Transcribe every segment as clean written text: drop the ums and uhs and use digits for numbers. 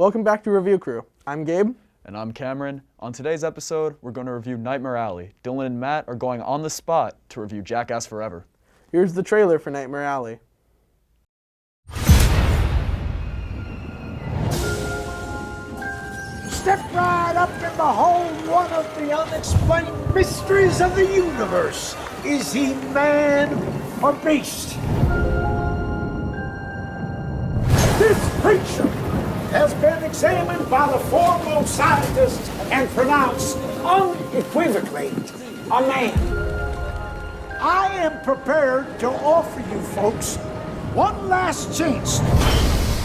Welcome back to Review Crew. I'm Gabe. And I'm Cameron. On today's episode, we're going to review Nightmare Alley. Dylan and Matt are going on the spot to review Jackass Forever. Here's the trailer for Nightmare Alley. Step right up and behold one of the unexplained mysteries of the universe. Is he man or beast? This creature has been examined by the foremost scientists and pronounced unequivocally a man. I am prepared to offer you folks one last chance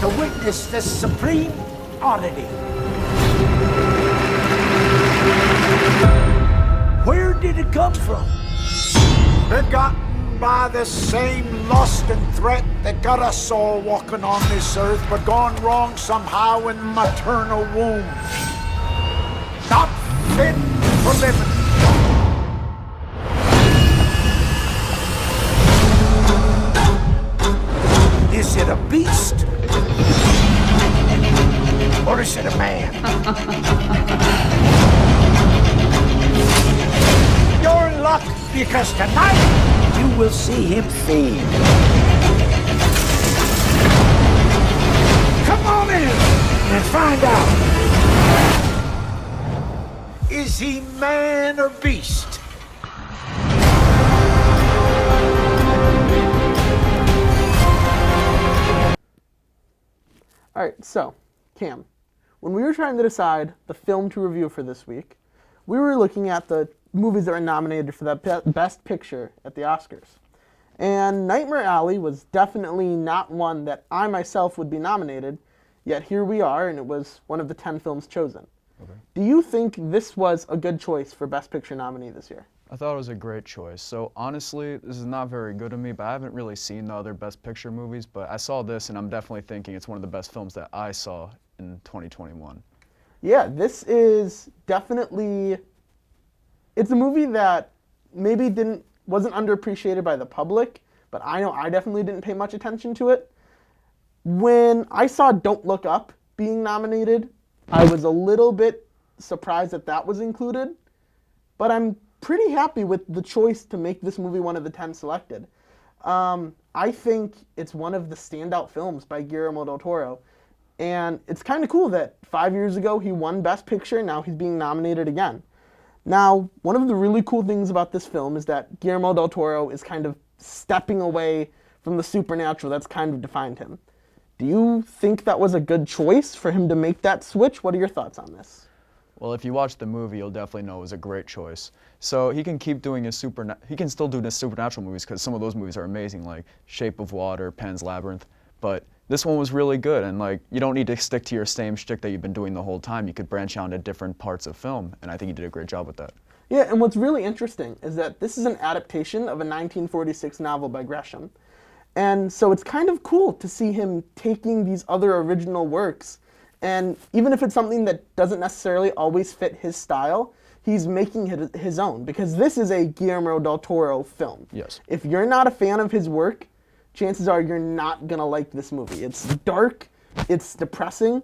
to witness this supreme oddity. Where did it come from? Begotten by the same lust and threat that got us all walking on this earth, but gone wrong somehow in maternal womb. Not fit for living. Is it a beast? Or is it a man? You're in luck, because tonight you will see him feed. Come on in and find out. Is he man or beast? All right, so, Cam, when we were trying to decide the film to review for this week, we were looking at the movies that were nominated for the Best Picture at the Oscars. And Nightmare Alley was definitely not one that I myself would be nominated, yet here we are, and it was one of the 10 films chosen. Okay. Do you think this was a good choice for Best Picture nominee this year? I thought it was a great choice. So honestly, this is not very good of me, but I haven't really seen the other Best Picture movies, but I saw this and I'm definitely thinking it's one of the best films that I saw in 2021. Yeah, this is definitely, it's a movie that maybe wasn't underappreciated by the public, but I know I definitely didn't pay much attention to it. When I saw Don't Look Up being nominated, I was a little bit surprised that that was included, but I'm pretty happy with the choice to make this movie one of the 10 selected. I think it's one of the standout films by Guillermo del Toro, and it's kind of cool that 5 years ago he won Best Picture, now he's being nominated again. Now, one of the really cool things about this film is that Guillermo del Toro is kind of stepping away from the supernatural that's kind of defined him. Do you think that was a good choice for him to make that switch? What are your thoughts on this? Well, if you watch the movie, you'll definitely know it was a great choice. So he can keep doing he can still do his supernatural movies because some of those movies are amazing, like Shape of Water, Pan's Labyrinth. But this one was really good, and like you don't need to stick to your same shtick that you've been doing the whole time. You could branch out into different parts of film, and I think he did a great job with that. Yeah, and what's really interesting is that this is an adaptation of a 1946 novel by Gresham. And so it's kind of cool to see him taking these other original works, and even if it's something that doesn't necessarily always fit his style, he's making it his own, because this is a Guillermo del Toro film. Yes. If you're not a fan of his work, chances are you're not gonna like this movie. It's dark, it's depressing,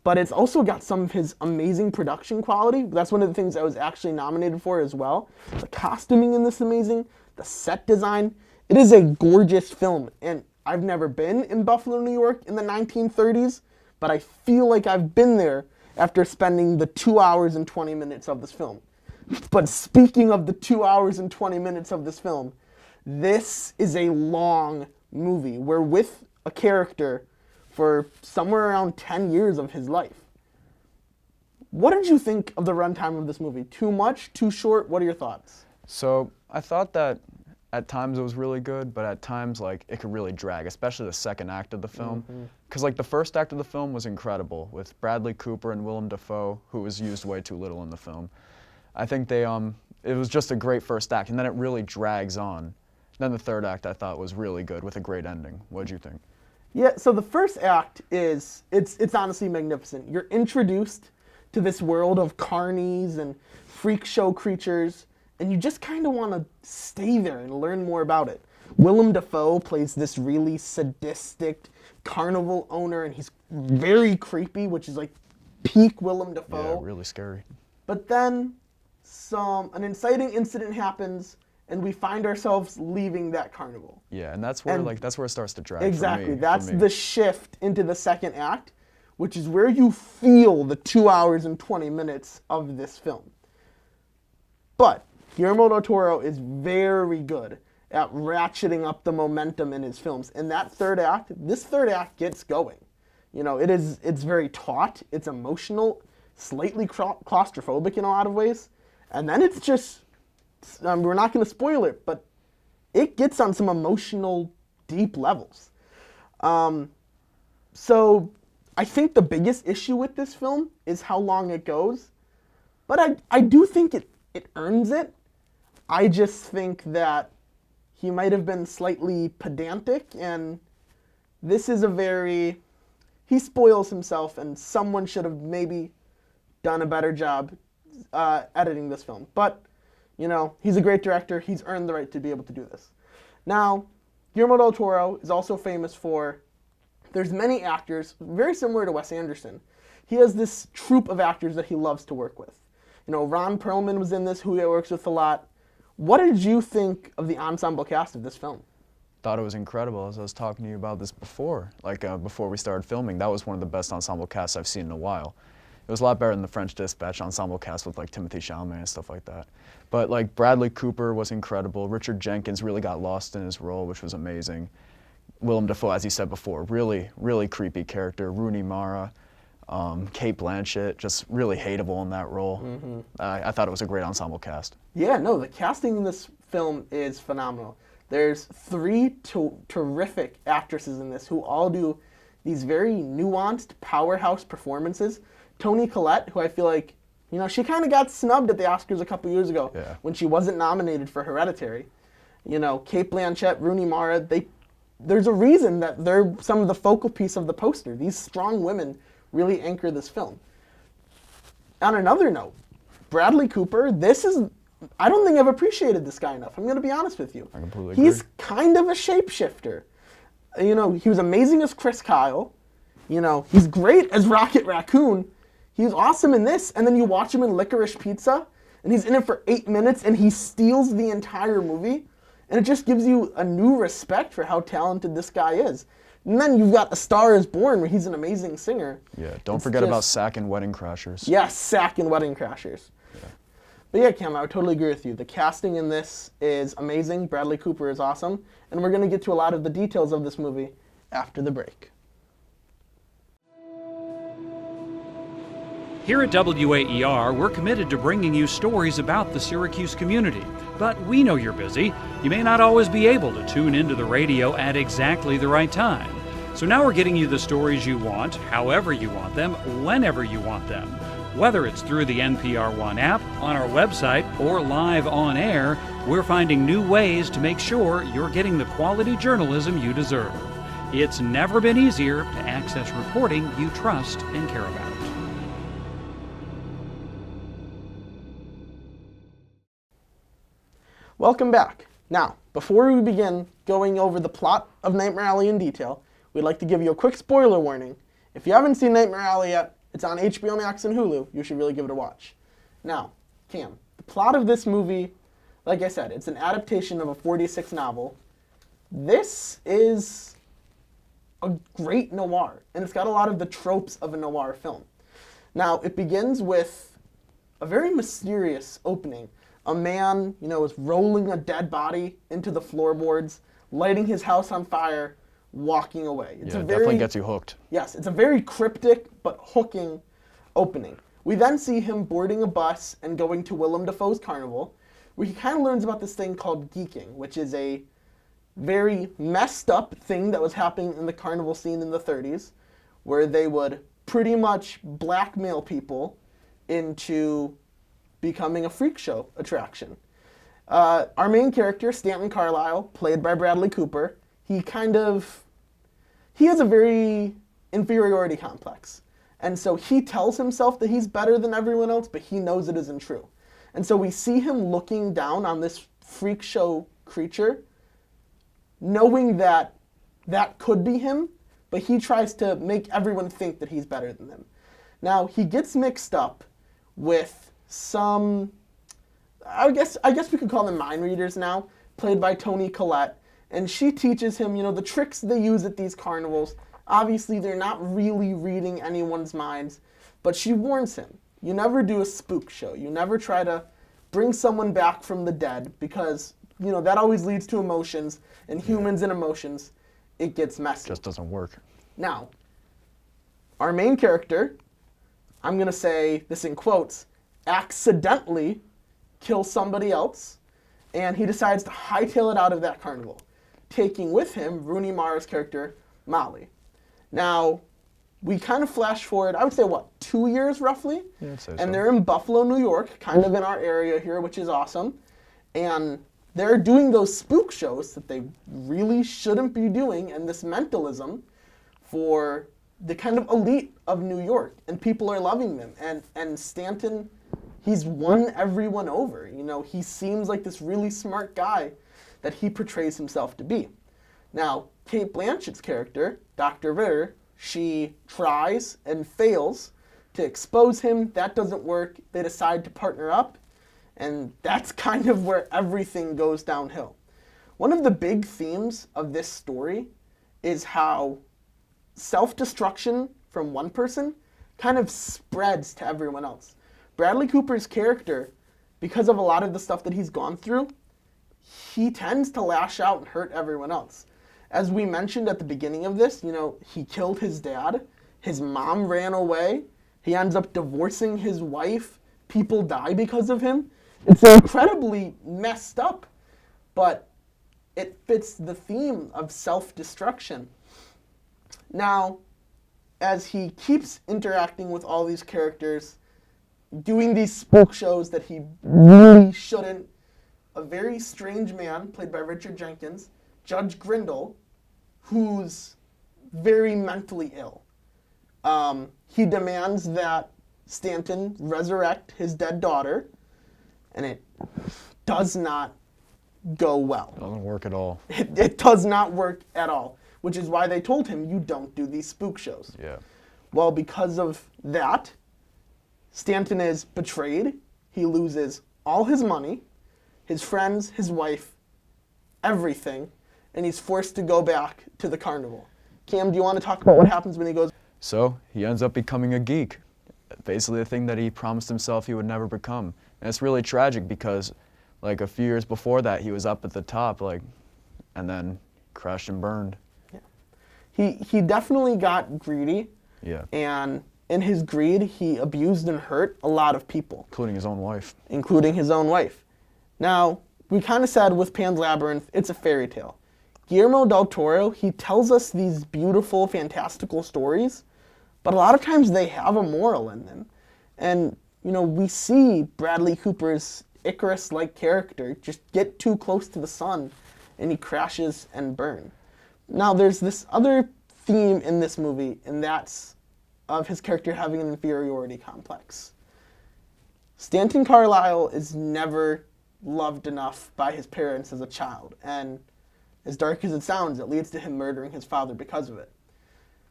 but it's also got some of his amazing production quality. That's one of the things I was actually nominated for as well. The costuming in this is amazing, the set design. It is a gorgeous film, and I've never been in Buffalo, New York in the 1930s, but I feel like I've been there after spending the 2 hours and 20 minutes of this film. But speaking of the 2 hours and 20 minutes of this film, this is a long movie. We're with a character for somewhere around 10 years of his life. What did you think of the runtime of this movie? Too much? Too short? What are your thoughts? So I thought that at times it was really good, but at times like it could really drag, especially the second act of the film. Because like the first act of the film was incredible with Bradley Cooper and Willem Dafoe, who was used way too little in the film. I think it was just a great first act, and then it really drags on. Then the third act I thought was really good with a great ending. What did you think? Yeah, so the first act it's honestly magnificent. You're introduced to this world of carnies and freak show creatures, and you just kind of want to stay there and learn more about it. Willem Dafoe plays this really sadistic carnival owner, and he's very creepy, which is like peak Willem Dafoe. Yeah, really scary. But then an inciting incident happens, and we find ourselves leaving that carnival. Yeah, and that's where it starts to drag. Exactly. For me, That's the shift into the second act, which is where you feel the 2 hours and 20 minutes of this film. But Guillermo del Toro is very good at ratcheting up the momentum in his films. And this third act gets going. You know, it's very taut, it's emotional, slightly claustrophobic in a lot of ways. And then it's just, we're not going to spoil it, but it gets on some emotional, deep levels. So I think the biggest issue with this film is how long it goes. But I do think it earns it. I just think that he might have been slightly pedantic, and this is he spoils himself, and someone should have maybe done a better job editing this film. But, you know, he's a great director. He's earned the right to be able to do this. Now, Guillermo del Toro is also famous for, there's many actors, very similar to Wes Anderson. He has this troupe of actors that he loves to work with. You know, Ron Perlman was in this, who he works with a lot. What did you think of the ensemble cast of this film? Thought it was incredible. As I was talking to you about this before, before we started filming, that was one of the best ensemble casts I've seen in a while. It was a lot better than the French Dispatch ensemble cast with like Timothée Chalamet and stuff like that. But like Bradley Cooper was incredible. Richard Jenkins really got lost in his role, which was amazing. Willem Dafoe, as you said before, really, really creepy character. Rooney Mara, Cate Blanchett, just really hateable in that role. Mm-hmm. I thought it was a great ensemble cast. Yeah, no, the casting in this film is phenomenal. There's 3 terrific actresses in this who all do these very nuanced powerhouse performances. Toni Collette, who I feel like, you know, she kind of got snubbed at the Oscars a couple years ago when she wasn't nominated for Hereditary. You know, Cate Blanchett, Rooney Mara, there's a reason that they're some of the focal piece of the poster. These strong women really anchor this film. On another note, Bradley Cooper, I don't think I've appreciated this guy enough. I'm going to be honest with you. I completely agree. He's kind of a shapeshifter. You know, he was amazing as Chris Kyle. You know, he's great as Rocket Raccoon. He's awesome in this, and then you watch him in Licorice Pizza, and he's in it for 8 minutes, and he steals the entire movie, and it just gives you a new respect for how talented this guy is. And then you've got A Star is Born, where he's an amazing singer. Yeah, don't forget about Sack and Wedding Crashers. Yes, Sack and Wedding Crashers. Yeah. But yeah, Cam, I would totally agree with you. The casting in this is amazing. Bradley Cooper is awesome. And we're going to get to a lot of the details of this movie after the break. Here at WAER, we're committed to bringing you stories about the Syracuse community. But we know you're busy. You may not always be able to tune into the radio at exactly the right time. So now we're getting you the stories you want, however you want them, whenever you want them. Whether it's through the NPR One app, on our website, or live on air, we're finding new ways to make sure you're getting the quality journalism you deserve. It's never been easier to access reporting you trust and care about. Welcome back. Now, before we begin going over the plot of Nightmare Alley in detail, we'd like to give you a quick spoiler warning. If you haven't seen Nightmare Alley yet, it's on HBO Max and Hulu. You should really give it a watch. Now, Cam, the plot of this movie, like I said, it's an adaptation of a 46 novel. This is a great noir, and it's got a lot of the tropes of a noir film. Now, it begins with a very mysterious opening. A man, you know, is rolling a dead body into the floorboards, lighting his house on fire, walking away. It definitely gets you hooked. Yes, it's a very cryptic but hooking opening. We then see him boarding a bus and going to Willem Dafoe's carnival, where he kind of learns about this thing called geeking, which is a very messed up thing that was happening in the carnival scene in the 30s, where they would pretty much blackmail people into becoming a freak show attraction. Our main character, Stanton Carlyle, played by Bradley Cooper, he has a very inferiority complex. And so he tells himself that he's better than everyone else, but he knows it isn't true. And so we see him looking down on this freak show creature knowing that that could be him, but he tries to make everyone think that he's better than them. Now, he gets mixed up with some, I guess we could call them mind readers now, played by Toni Collette, and she teaches him, the tricks they use at these carnivals. Obviously, they're not really reading anyone's minds, but she warns him, you never do a spook show. You never try to bring someone back from the dead because, that always leads to emotions, and humans and emotions, it gets messy. Just doesn't work. Now, our main character, I'm going to say this in quotes, accidentally kills somebody else, and he decides to hightail it out of that carnival, taking with him Rooney Mara's character, Molly. Now, we kind of flash forward, I would say, 2 years roughly? Yeah, I'd say and so. they're in Buffalo, New York, kind of in our area here, which is awesome. And they're doing those spook shows that they really shouldn't be doing, and this mentalism for the kind of elite of New York. And people are loving them. And Stanton, he's won everyone over. He seems like this really smart guy that he portrays himself to be. Now, Cate Blanchett's character, Dr. Ritter, she tries and fails to expose him. That doesn't work. They decide to partner up, and that's kind of where everything goes downhill. One of the big themes of this story is how self-destruction from one person kind of spreads to everyone else. Bradley Cooper's character, because of a lot of the stuff that he's gone through, he tends to lash out and hurt everyone else. As we mentioned at the beginning of this, he killed his dad, his mom ran away, he ends up divorcing his wife, people die because of him. It's incredibly messed up, but it fits the theme of self-destruction. Now, as he keeps interacting with all these characters, doing these spook shows that he really shouldn't, a very strange man, played by Richard Jenkins, Judge Grindle, who's very mentally ill. He demands that Stanton resurrect his dead daughter, and it does not go well. Doesn't work at all. It does not work at all, which is why they told him, you don't do these spook shows. Yeah. Well, because of that, Stanton is betrayed. He loses all his money, his friends, his wife, everything, and he's forced to go back to the carnival. Cam, do you want to talk about what happens when he goes? So he ends up becoming a geek, basically the thing that he promised himself he would never become. And it's really tragic because, a few years before that, he was up at the top, and then crashed and burned. Yeah. He definitely got greedy. Yeah. And in his greed, he abused and hurt a lot of people. Including his own wife. Now, we kind of said with Pan's Labyrinth, it's a fairy tale. Guillermo del Toro, he tells us these beautiful, fantastical stories, but a lot of times they have a moral in them. And, we see Bradley Cooper's Icarus-like character just get too close to the sun, and he crashes and burns. Now, there's this other theme in this movie, and that's of his character having an inferiority complex. Stanton Carlyle is never loved enough by his parents as a child, and as dark as it sounds, it leads to him murdering his father because of it.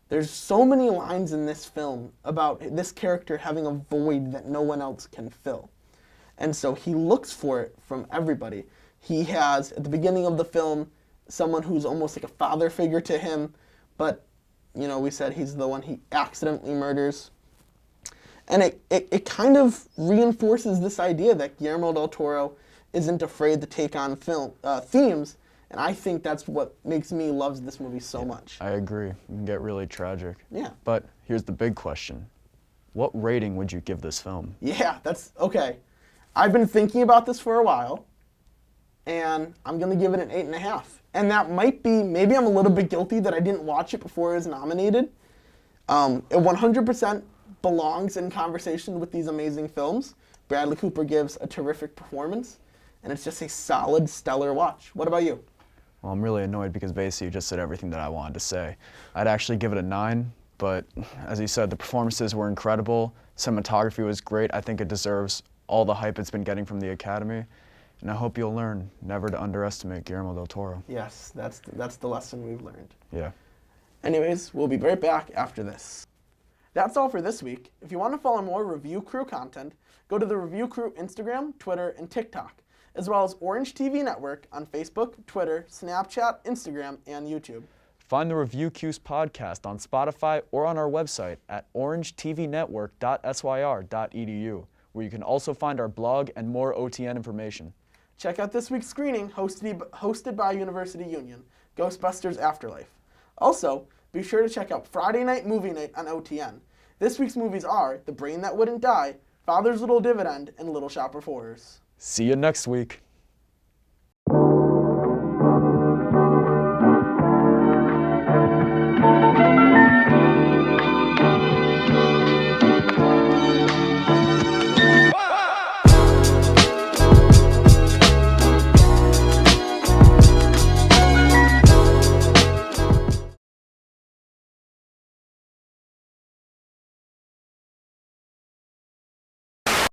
There's so many lines in this film about this character having a void that no one else can fill. And so he looks for it from everybody. He has, at the beginning of the film, someone who's almost like a father figure to him, but, we said he's the one he accidentally murders. And it kind of reinforces this idea that Guillermo del Toro isn't afraid to take on themes, and I think that's what makes me love this movie so much. I agree. It can get really tragic. Yeah. But here's the big question. What rating would you give this film? Yeah, that's, okay. I've been thinking about this for a while, and I'm going to give it an 8.5. And that might be, maybe I'm a little bit guilty that I didn't watch it before it was nominated. It 100% belongs in conversation with these amazing films. Bradley Cooper gives a terrific performance, and it's just a solid, stellar watch. What about you? Well, I'm really annoyed because basically you just said everything that I wanted to say. I'd actually give it a 9, but as you said, the performances were incredible. Cinematography was great. I think it deserves all the hype it's been getting from the Academy. And I hope you'll learn never to underestimate Guillermo del Toro. Yes, that's the lesson we've learned. Yeah. Anyways, we'll be right back after this. That's all for this week. If you want to follow more Review Crew content, go to the Review Crew Instagram, Twitter, and TikTok, as well as Orange TV Network on Facebook, Twitter, Snapchat, Instagram, and YouTube. Find the Review Q's podcast on Spotify or on our website at orangetvnetwork.syr.edu, where you can also find our blog and more OTN information. Check out this week's screening hosted by University Union, Ghostbusters Afterlife. Also, be sure to check out Friday Night Movie Night on OTN. This week's movies are The Brain That Wouldn't Die, Father's Little Dividend, and Little Shop of Horrors. See you next week.